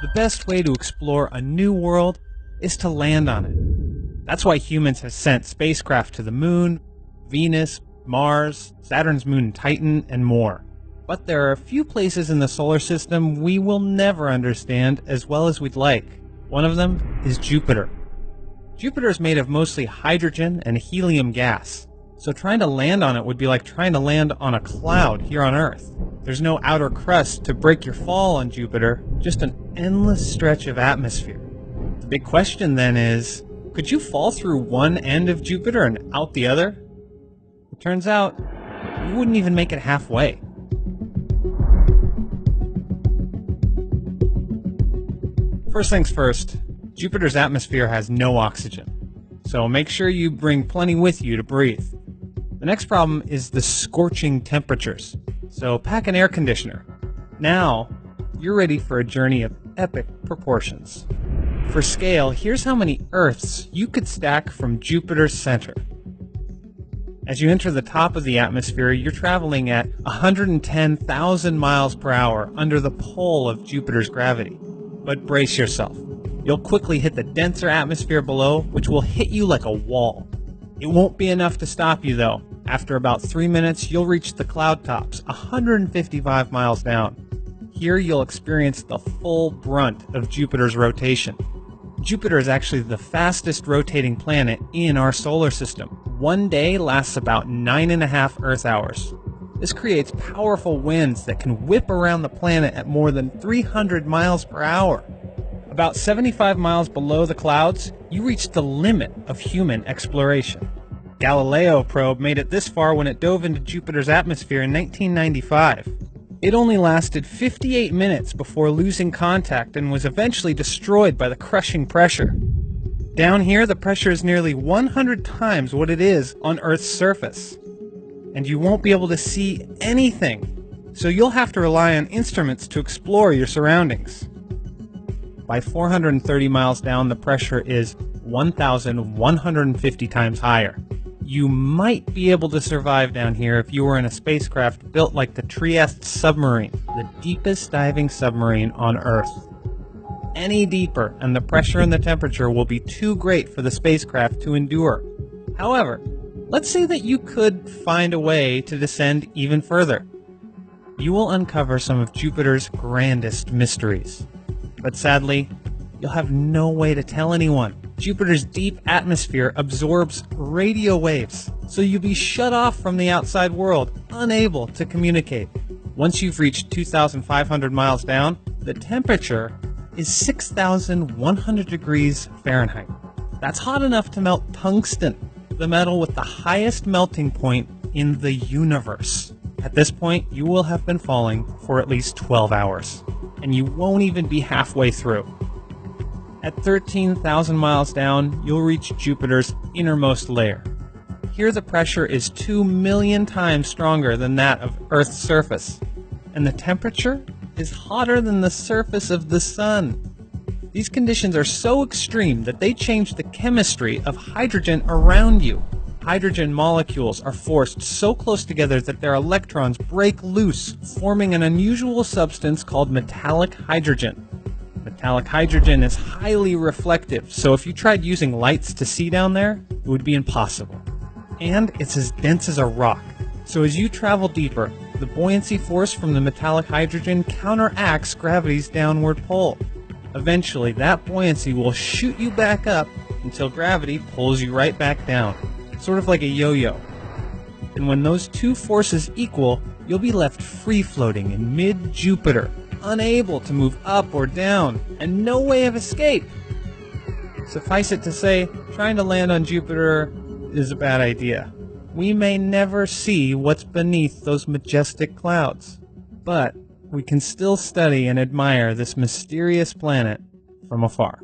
the best way to explore a new world is to land on it. That's why humans have sent spacecraft to the Moon, Venus, Mars, Saturn's moon Titan, and more. But there are a few places in the solar system we will never understand as well as we'd like. One of them is Jupiter. Jupiter is made of mostly hydrogen and helium gas, so trying to land on it would be like trying to land on a cloud here on Earth. There's no outer crust to break your fall on Jupiter, just an endless stretch of atmosphere. The big question then is, could you fall through one end of Jupiter and out the other? It turns out, you wouldn't even make it halfway. First things first, Jupiter's atmosphere has no oxygen, so make sure you bring plenty with you to breathe. The next problem is the scorching temperatures, so pack an air conditioner. Now, you're ready for a journey of epic proportions. For scale, here's how many Earths you could stack from Jupiter's center. As you enter the top of the atmosphere, you're traveling at 110,000 miles per hour under the pull of Jupiter's gravity. But brace yourself. You'll quickly hit the denser atmosphere below, which will hit you like a wall. It won't be enough to stop you, though. After about 3 minutes, you'll reach the cloud tops, 155 miles down. Here you'll experience the full brunt of Jupiter's rotation. Jupiter is actually the fastest rotating planet in our solar system. One day lasts about 9.5 Earth hours. This creates powerful winds that can whip around the planet at more than 300 miles per hour. About 75 miles below the clouds, you reach the limit of human exploration. Galileo probe made it this far when it dove into Jupiter's atmosphere in 1995. It only lasted 58 minutes before losing contact and was eventually destroyed by the crushing pressure. Down here, the pressure is nearly 100 times what it is on Earth's surface. And you won't be able to see anything, so you'll have to rely on instruments to explore your surroundings. By 430 miles down, the pressure is 1,150 times higher. You might be able to survive down here if you were in a spacecraft built like the Trieste submarine, the deepest diving submarine on Earth. Any deeper, and the pressure and the temperature will be too great for the spacecraft to endure. However, let's say that you could find a way to descend even further. You will uncover some of Jupiter's grandest mysteries. But sadly, you'll have no way to tell anyone. Jupiter's deep atmosphere absorbs radio waves, so you'll be shut off from the outside world, unable to communicate. Once you've reached 2,500 miles down, the temperature is 6,100 degrees Fahrenheit. That's hot enough to melt tungsten, the metal with the highest melting point in the universe. At this point, you will have been falling for at least 12 hours, and you won't even be halfway through. At 13,000 miles down, you'll reach Jupiter's innermost layer. Here the pressure is 2 million times stronger than that of Earth's surface, and the temperature is hotter than the surface of the sun. These conditions are so extreme that they change the chemistry of hydrogen around you. Hydrogen molecules are forced so close together that their electrons break loose, forming an unusual substance called metallic hydrogen. Metallic hydrogen is highly reflective, so if you tried using lights to see down there, it would be impossible. And it's as dense as a rock, so as you travel deeper, the buoyancy force from the metallic hydrogen counteracts gravity's downward pull. Eventually, that buoyancy will shoot you back up until gravity pulls you right back down, sort of like a yo-yo. And when those two forces equal, you'll be left free-floating in mid-Jupiter, unable to move up or down, and no way of escape. Suffice it to say, trying to land on Jupiter is a bad idea. We may never see what's beneath those majestic clouds, but we can still study and admire this mysterious planet from afar.